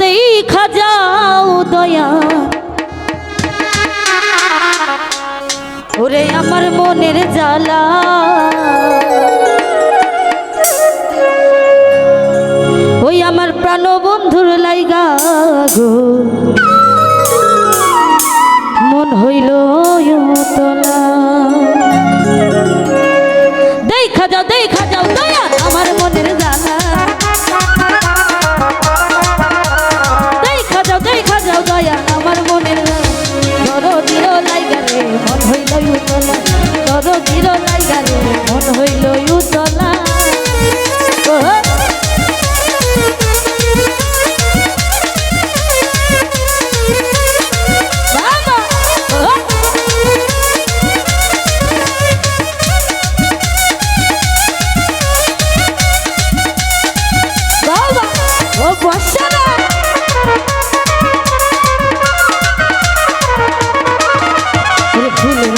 দেখা যাও দয়া ওরে আমার মনের জ্বালা ওই আমার প্রাণ বন্ধুর লাইগা গো মন হইল তোলা দেখা যাও দয়া আমার মনের জ্বালা দেখা যাও দয়া আমার মনের দরদির লাইগা রে মন হইল তোলা দরদির লাইগা রে মন হইল তোলা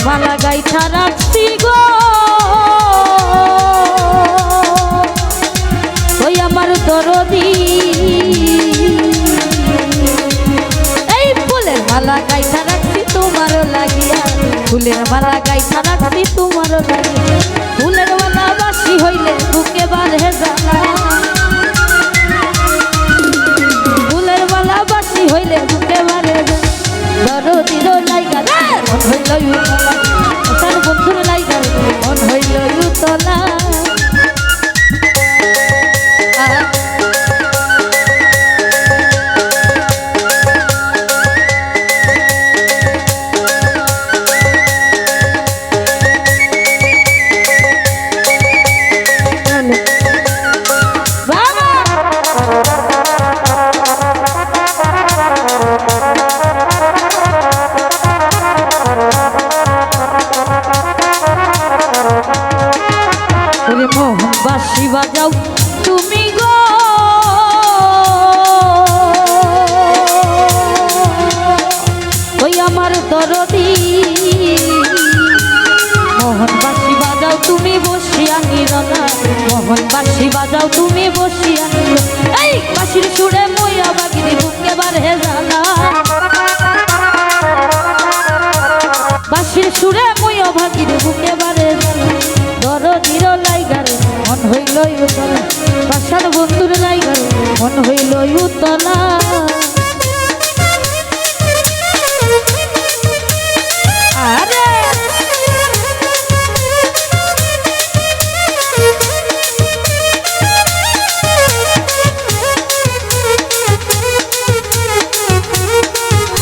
মালা গাইথা রাখছি গো ওই আমার দরদি এই ফুলের মালা গাইথা রাখছি তোমারও লাগিয়া ফুলের মালা গাইথা রাখছি তোমারও লাগিয়া ফুলের মালা বাসি হইলে বুকে বাঁধে জানা ফুলের মালা বাসি হইলে বুকে বাঁধে দরদির লাইগা মন হইল তার বন্ধুর লাইগা মন হইল তোলা বাঁশি বাজাও তুমি গো ওই আমার দরদি মোহন বাঁশি বাজাও তুমি বসিয়া নিরনা মোহন বাঁশি বাজাও তুমি বসিয়া এই বাঁশির সুরে মইয়া বাগিনি বুকে বাড়ে জানা বাঁশির সুরে মইয়া বাগিনি বুকে বাড়ে জানা দরদির লাইগা রে মন হইল তোলা বাসার বন্ধুর লাইগা রে মন হইল তোলা আরে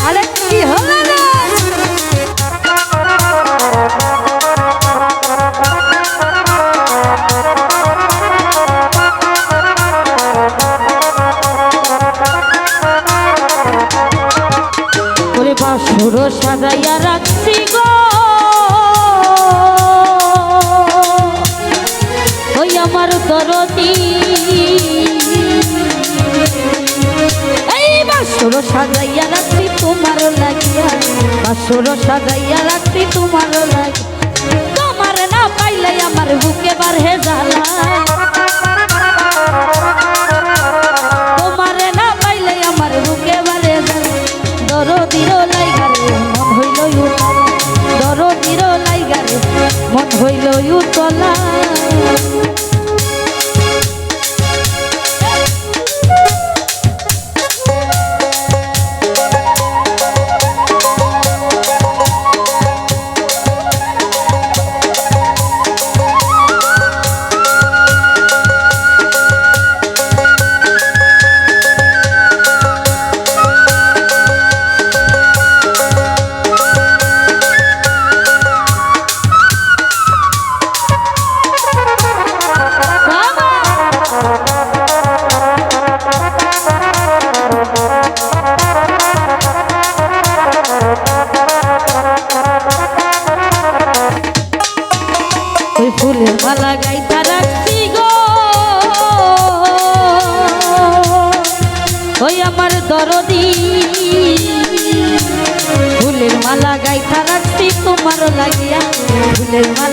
আরে কি হলো রে বাসুর সাজাইয়া রাখছি গো ওই আমার দরদি এই বাসুর সাজাইয়া রাখছি তোমার লাগিয়া বাসুর সাজাইয়া রাখছি তোমার লাগিয়া তোমার না পাইলে আমার বুকে বাড়ে জ্বালা তোমার না পাইলে আমার বুকে বাড়ে জ্বালা দরদির লাইগা রে মন হইল দরদির লাইগা রে মন হইল তোলা ফুলের মালা গাইথা রাখছি গো ওই আমার দরদি ফুলের মালা গাইথা রাখছি তোমার লাগিয়া ফুলের মালা